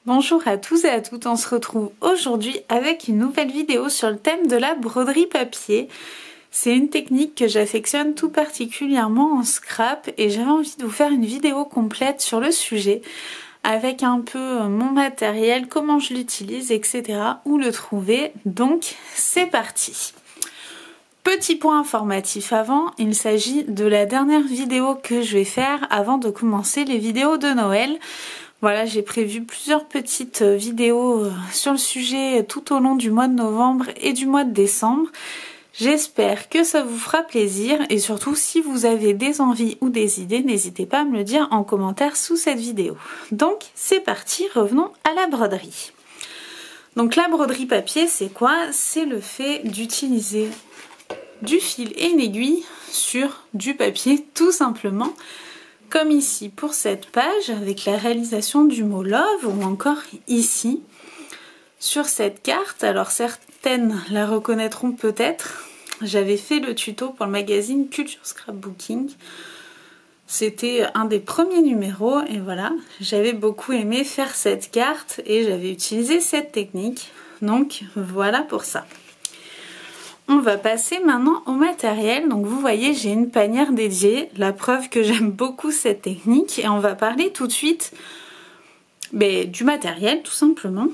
Bonjour à tous et à toutes, on se retrouve aujourd'hui avec une nouvelle vidéo sur le thème de la broderie papier. C'est une technique que j'affectionne tout particulièrement en scrap et j'avais envie de vous faire une vidéo complète sur le sujet avec un peu mon matériel, comment je l'utilise, etc. Où le trouver, donc c'est parti. Petit point informatif avant, il s'agit de la dernière vidéo que je vais faire avant de commencer les vidéos de Noël. Voilà, j'ai prévu plusieurs petites vidéos sur le sujet tout au long du mois de novembre et du mois de décembre. J'espère que ça vous fera plaisir et surtout si vous avez des envies ou des idées, n'hésitez pas à me le dire en commentaire sous cette vidéo. Donc c'est parti, revenons à la broderie. Donc la broderie papier, c'est quoi? C'est le fait d'utiliser du fil et une aiguille sur du papier tout simplement. Comme ici pour cette page avec la réalisation du mot love ou encore ici sur cette carte. Alors certaines la reconnaîtront peut-être. J'avais fait le tuto pour le magazine Culture Scrapbooking. C'était un des premiers numéros et voilà, j'avais beaucoup aimé faire cette carte et j'avais utilisé cette technique. Donc voilà pour ça. On va passer maintenant au matériel. Donc vous voyez, j'ai une panière dédiée, la preuve que j'aime beaucoup cette technique. Et on va parler tout de suite du matériel, tout simplement.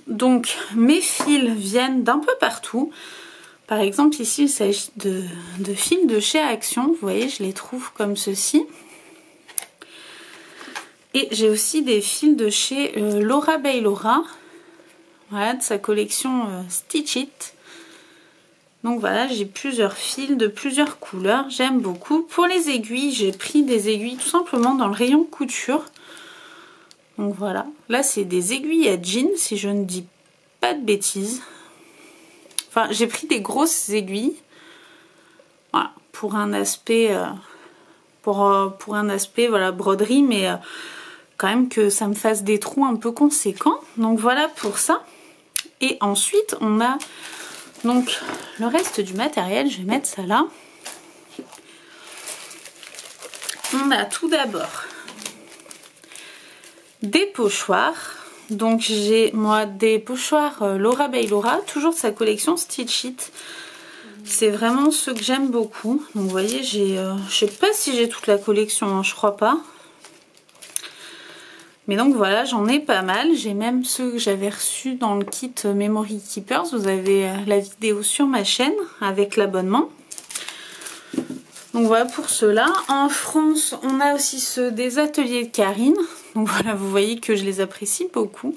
Donc mes fils viennent d'un peu partout. Par exemple ici, il s'agit de fils de chez Action. Vous voyez, je les trouve comme ceci. Et j'ai aussi des fils de chez Laura Baylora. Voilà, de sa collection Stitch It. Donc voilà, j'ai plusieurs fils de plusieurs couleurs, j'aime beaucoup. Pour les aiguilles, j'ai pris des aiguilles tout simplement dans le rayon couture. Donc voilà, là c'est des aiguilles à jean si je ne dis pas de bêtises. Enfin, j'ai pris des grosses aiguilles. Voilà, pour un aspect, voilà, broderie, mais quand même que ça me fasse des trous un peu conséquents. Donc voilà pour ça. Et ensuite, on a donc le reste du matériel, je vais mettre ça là. On a tout d'abord des pochoirs. Donc j'ai moi des pochoirs Laura Baylora, toujours de sa collection Stitch It. C'est vraiment ceux que j'aime beaucoup. Donc vous voyez, j'ai, je sais pas si j'ai toute la collection, hein, je crois pas. Mais donc voilà, j'en ai pas mal. J'ai même ceux que j'avais reçus dans le kit Memory Keepers. Vous avez la vidéo sur ma chaîne avec l'abonnement. Donc voilà pour ceux-là. En France, on a aussi ceux des ateliers de Karine. Donc voilà, vous voyez que je les apprécie beaucoup.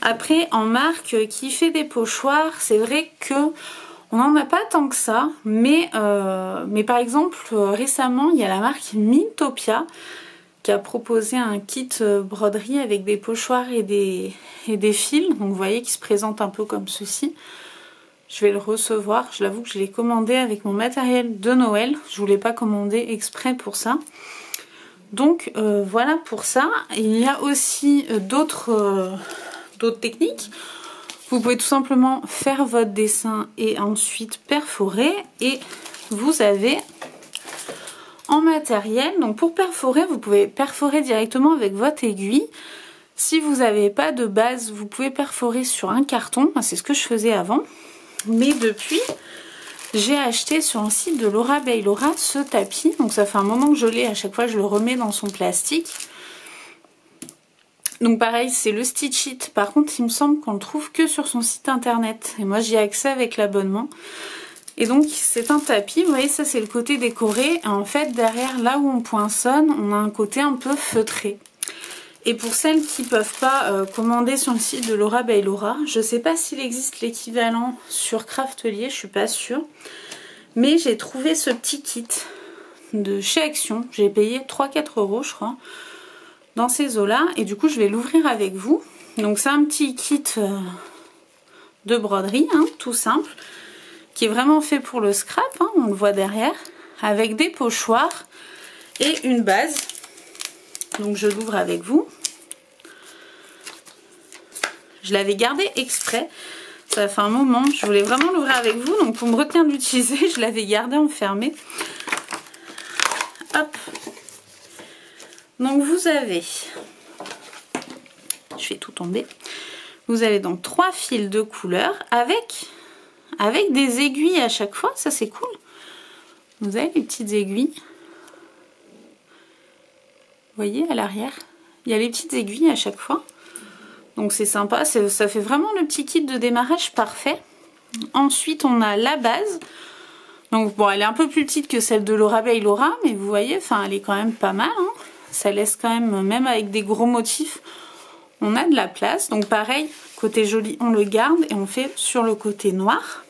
Après, en marque qui fait des pochoirs, c'est vrai que on n'en a pas tant que ça. Mais par exemple, récemment, il y a la marque Mintopia qui a proposé un kit broderie avec des pochoirs et des fils. Donc vous voyez qu'il se présente un peu comme ceci. Je vais le recevoir. Je l'avoue que je l'ai commandé avec mon matériel de Noël. Je ne voulais pas commander exprès pour ça. Donc voilà pour ça. Il y a aussi d'autres techniques. Vous pouvez tout simplement faire votre dessin et ensuite perforer. Et vous avez en matériel, donc pour perforer, vous pouvez perforer directement avec votre aiguille. Si vous n'avez pas de base, vous pouvez perforer sur un carton. C'est ce que je faisais avant. Mais depuis, j'ai acheté sur un site de Laura Baylora ce tapis. Donc ça fait un moment que je l'ai. À chaque fois, je le remets dans son plastique. Donc pareil, c'est le Stitch It. Par contre, il me semble qu'on le trouve que sur son site internet. Et moi, j'y ai accès avec l'abonnement. Et donc c'est un tapis, vous voyez, ça c'est le côté décoré. Et en fait derrière, là où on poinçonne, on a un côté un peu feutré. Et pour celles qui ne peuvent pas commander sur le site de Laura Baylora, je ne sais pas s'il existe l'équivalent sur Craftelier, je suis pas sûre. Mais j'ai trouvé ce petit kit de chez Action. J'ai payé 3-4 € je crois, dans ces eaux-là. Et du coup je vais l'ouvrir avec vous. Donc c'est un petit kit de broderie, hein, tout simple, qui est vraiment fait pour le scrap, hein, on le voit derrière, avec des pochoirs et une base. Donc je l'ouvre avec vous. Je l'avais gardé exprès, ça fait un moment, je voulais vraiment l'ouvrir avec vous, donc pour me retenir d'utiliser, je l'avais gardé enfermé. Hop. Donc vous avez, je je fais tout tomber. Vous avez donc 3 fils de couleur avec des aiguilles à chaque fois, ça c'est cool. Vous avez les petites aiguilles. Vous voyez à l'arrière, il y a les petites aiguilles à chaque fois. Donc c'est sympa, ça fait vraiment le petit kit de démarrage parfait. Ensuite on a la base. Donc bon, elle est un peu plus petite que celle de Laura Baby Laura, mais vous voyez, enfin elle est quand même pas mal, hein. Ça laisse quand même avec des gros motifs, on a de la place. Donc pareil, côté joli, on le garde et on fait sur le côté noir.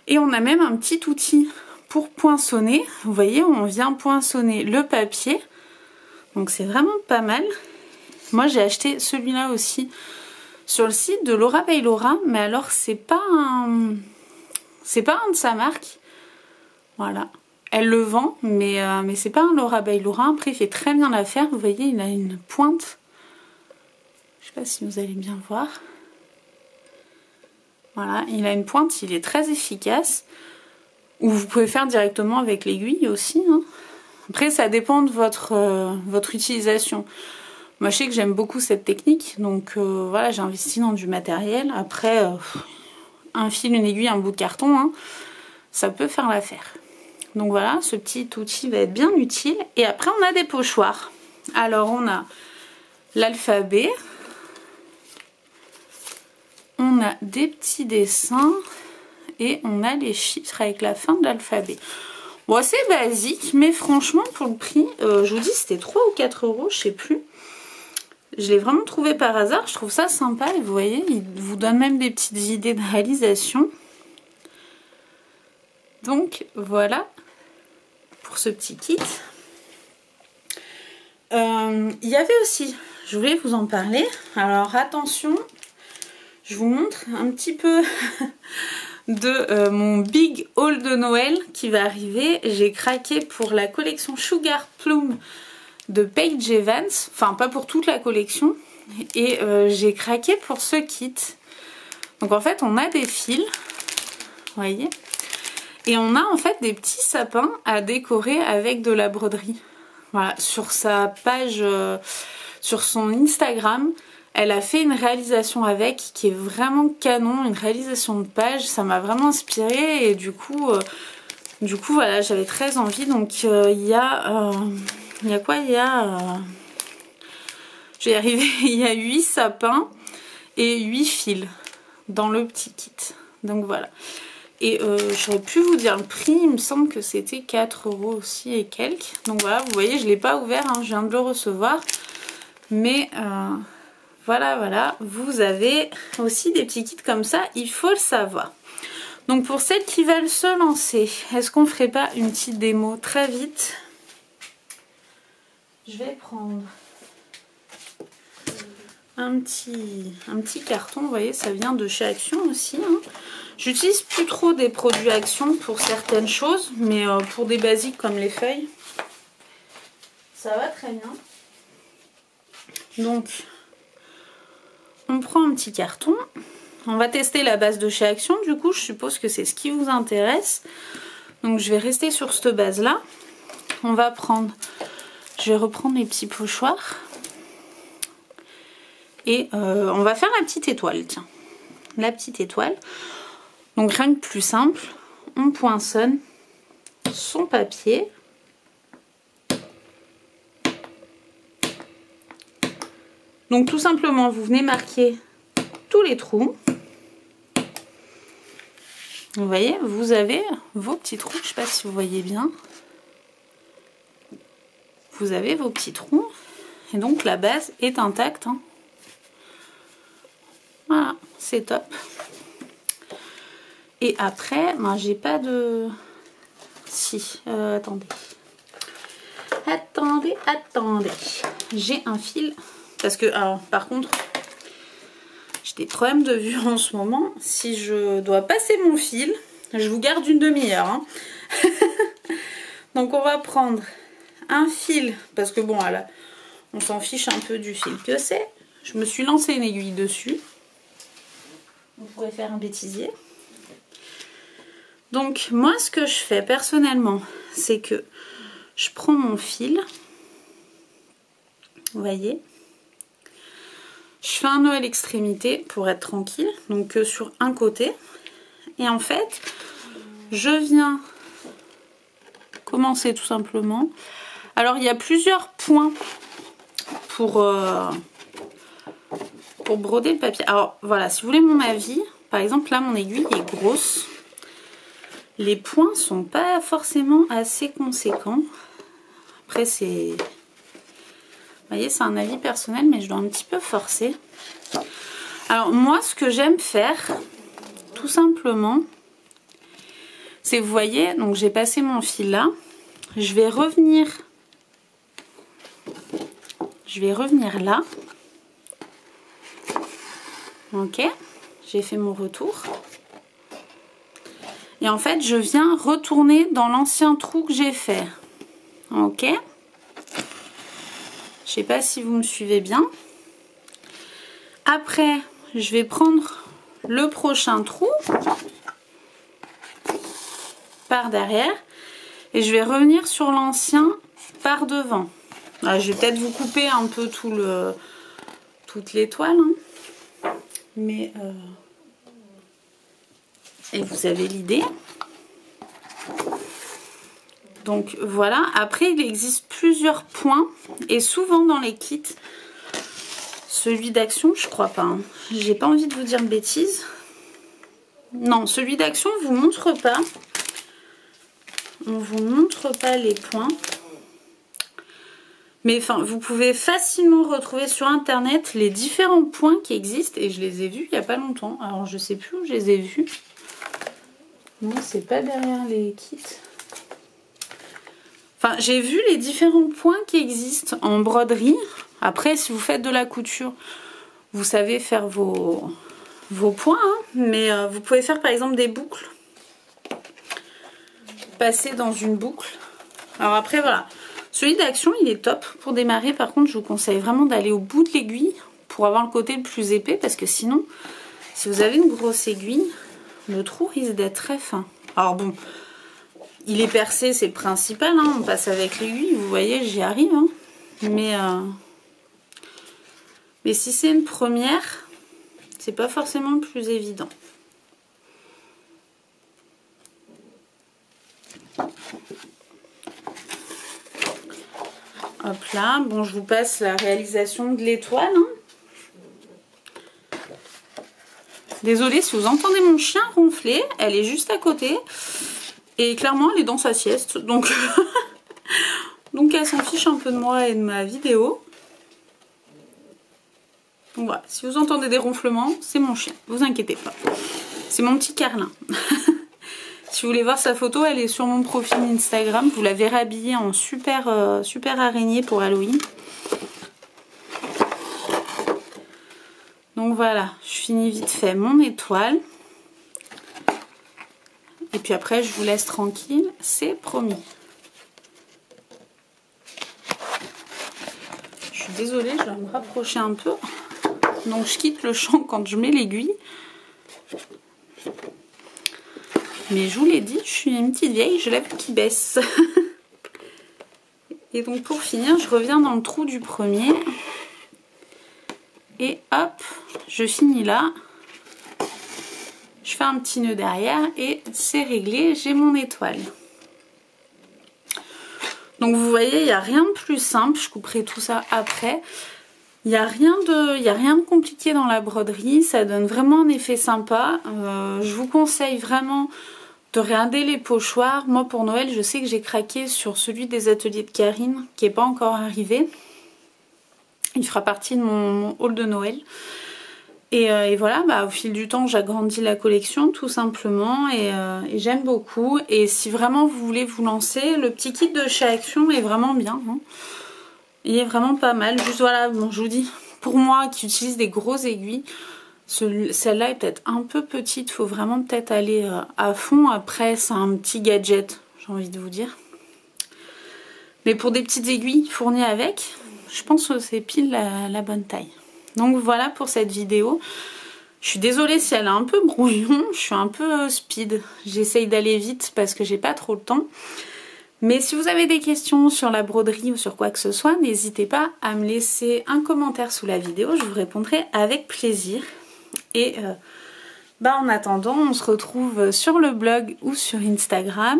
Et on a même un petit outil pour poinçonner. Vous voyez, on vient poinçonner le papier. Donc c'est vraiment pas mal. Moi j'ai acheté celui-là aussi sur le site de Laura Baby Laura, mais alors c'est pas un de sa marque. Voilà. Elle le vend, mais c'est pas un Laura Baby Laura. Après, il fait très bien l'affaire. Vous voyez, il a une pointe. Je sais pas si vous allez bien voir. Voilà, il a une pointe, il est très efficace. Ou vous pouvez faire directement avec l'aiguille aussi, hein. Après, ça dépend de votre utilisation. Moi, je sais que j'aime beaucoup cette technique. Donc, voilà, j'ai investi dans du matériel. Après, un fil, une aiguille, un bout de carton, hein, ça peut faire l'affaire. Donc voilà, ce petit outil va être bien utile. Et après, on a des pochoirs. Alors, on a l'alphabet. On a des petits dessins. Et on a les chiffres avec la fin de l'alphabet. Bon, c'est basique, mais franchement, pour le prix, je vous dis, c'était 3 ou 4 euros, je sais plus. Je l'ai vraiment trouvé par hasard. Je trouve ça sympa. Et vous voyez, il vous donne même des petites idées de réalisation. Donc, voilà. Pour ce petit kit. Il y avait aussi, je voulais vous en parler. Alors attention, je vous montre un petit peu de mon big haul de Noël qui va arriver. J'ai craqué pour la collection Sugar Plum de Paige Evans. Enfin, pas pour toute la collection. Et j'ai craqué pour ce kit. Donc en fait, on a des fils. Vous voyez ? Et on a en fait des petits sapins à décorer avec de la broderie. Voilà, sur sa page, sur son Instagram, elle a fait une réalisation avec qui est vraiment canon, une réalisation de page. Ça m'a vraiment inspirée et du coup voilà, j'avais très envie. Donc il y a quoi ? Je vais y arriver. Il y a 8 sapins et 8 fils dans le petit kit. Donc voilà. Et j'aurais pu vous dire le prix, il me semble que c'était 4 euros aussi et quelques. Donc voilà, vous voyez, je ne l'ai pas ouvert, hein, je viens de le recevoir. Mais voilà, vous avez aussi des petits kits comme ça, il faut le savoir. Donc pour celles qui veulent se lancer, est-ce qu'on ne ferait pas une petite démo très vite? Je vais prendre un petit carton, vous voyez, ça vient de chez Action aussi, hein. J'utilise plus trop des produits Action pour certaines choses, mais pour des basiques comme les feuilles, ça va très bien. Donc, on prend un petit carton. On va tester la base de chez Action, du coup, je suppose que c'est ce qui vous intéresse. Donc, je vais rester sur cette base-là. On va prendre, je vais reprendre les petits pochoirs. Et on va faire la petite étoile, tiens. La petite étoile. Donc rien de plus simple, on poinçonne son papier. Donc tout simplement, vous venez marquer tous les trous. Vous voyez, vous avez vos petits trous, je ne sais pas si vous voyez bien. Vous avez vos petits trous et donc la base est intacte, hein. Voilà, c'est top. Et après, ben, j'ai pas de... Si, attendez. Attendez. J'ai un fil. Parce que, alors, par contre, j'ai des problèmes de vue en ce moment. Si je dois passer mon fil, je vous garde une demi-heure, hein. Donc, on va prendre un fil. Parce que, bon, là, on s'en fiche un peu du fil que c'est. Je me suis lancé une aiguille dessus. On pourrait faire un bêtisier. Donc moi ce que je fais personnellement, c'est que je prends mon fil, vous voyez, Je fais un nœud à l'extrémité pour être tranquille, donc sur un côté. Et en fait, je viens commencer tout simplement. Alors il y a plusieurs points pour broder le papier. Alors voilà, si vous voulez mon avis, par exemple là mon aiguille est grosse. Les points sont pas forcément assez conséquents. Après c'est... Vous voyez, c'est un avis personnel, mais je dois un petit peu forcer. Alors moi, ce que j'aime faire, tout simplement, c'est, vous voyez, donc j'ai passé mon fil là. Je vais revenir là. Ok, j'ai fait mon retour. Et en fait, je viens retourner dans l'ancien trou que j'ai fait. Ok. Je sais pas si vous me suivez bien. Après, je vais prendre le prochain trou par derrière et je vais revenir sur l'ancien par devant. Alors, je vais peut-être vous couper un peu toute l'étoile, hein. Mais et vous avez l'idée. Donc voilà, après il existe plusieurs points et souvent dans les kits, celui d'action, je crois pas, hein. J'ai pas envie de vous dire de bêtises. Non, celui d'action vous montre pas. On vous montre pas les points. Mais enfin, vous pouvez facilement retrouver sur internet les différents points qui existent et je les ai vus il y a pas longtemps. Alors je sais plus où je les ai vus. Non, c'est pas derrière les kits. Enfin, j'ai vu les différents points qui existent en broderie. Après, si vous faites de la couture, vous savez faire vos points. Hein. Mais vous pouvez faire par exemple des boucles. Passer dans une boucle. Alors après, voilà. Celui d'action, il est top. Pour démarrer, par contre, je vous conseille vraiment d'aller au bout de l'aiguille pour avoir le côté le plus épais. Parce que sinon, si vous avez une grosse aiguille, le trou risque d'être très fin. Alors bon... Il est percé, c'est le principal, hein. On passe avec l'aiguille, vous voyez, j'y arrive. Hein. Mais si c'est une première, c'est pas forcément le plus évident. Hop là, bon, je vous passe la réalisation de l'étoile. Hein. Désolée si vous entendez mon chien ronfler, elle est juste à côté. Et clairement, elle est dans sa sieste, donc, donc elle s'en fiche un peu de moi et de ma vidéo. Donc voilà, si vous entendez des ronflements, c'est mon chien, vous inquiétez pas. C'est mon petit Carlin. Si vous voulez voir sa photo, elle est sur mon profil Instagram. Vous la verrez habillée en super araignée pour Halloween. Donc voilà, je finis vite fait mon étoile. Et puis après, je vous laisse tranquille, c'est promis. Je suis désolée, je vais me rapprocher un peu. Donc je quitte le champ quand je mets l'aiguille. Mais je vous l'ai dit, je suis une petite vieille, je lève qui baisse. Et donc pour finir, je reviens dans le trou du premier. Et hop, je finis là. Je fais un petit nœud derrière et c'est réglé, j'ai mon étoile. Donc vous voyez, il n'y a rien de plus simple, je couperai tout ça après. Il n'y a rien de compliqué dans la broderie, ça donne vraiment un effet sympa. Je vous conseille vraiment de regarder les pochoirs. Moi pour Noël, je sais que j'ai craqué sur celui des ateliers de Karine, qui n'est pas encore arrivé. Il fera partie de mon haul de Noël. Et voilà, bah, au fil du temps, j'agrandis la collection tout simplement et j'aime beaucoup. Et si vraiment vous voulez vous lancer, le petit kit de chez Action est vraiment bien. Hein. Il est vraiment pas mal. Juste voilà, bon, je vous dis, pour moi qui utilise des grosses aiguilles, celle-là est peut-être un peu petite. Il faut vraiment peut-être aller à fond. Après, c'est un petit gadget, j'ai envie de vous dire. Mais pour des petites aiguilles fournies avec, je pense que c'est pile la bonne taille. Donc voilà pour cette vidéo. Je suis désolée si elle est un peu brouillon, je suis un peu speed. J'essaye d'aller vite parce que j'ai pas trop le temps. Mais si vous avez des questions sur la broderie ou sur quoi que ce soit, n'hésitez pas à me laisser un commentaire sous la vidéo, je vous répondrai avec plaisir. Et en attendant, on se retrouve sur le blog ou sur Instagram.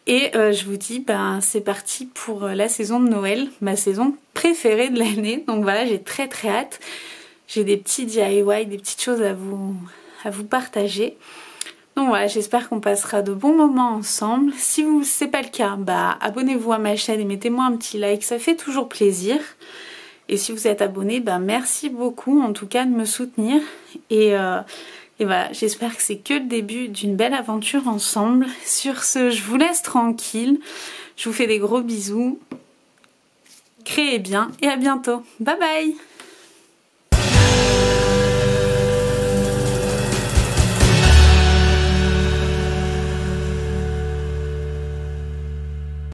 Et je vous dis, c'est parti pour la saison de Noël, ma saison préférée de l'année. Donc voilà, j'ai très hâte. J'ai des petits DIY, des petites choses à vous partager. Donc voilà, j'espère qu'on passera de bons moments ensemble. Si c'est pas le cas, abonnez-vous à ma chaîne et mettez-moi un petit like, ça fait toujours plaisir. Et si vous êtes abonné, merci beaucoup en tout cas de me soutenir. Et voilà, j'espère que c'est que le début d'une belle aventure ensemble. Sur ce, je vous laisse tranquille. Je vous fais des gros bisous. Créez bien et à bientôt. Bye bye!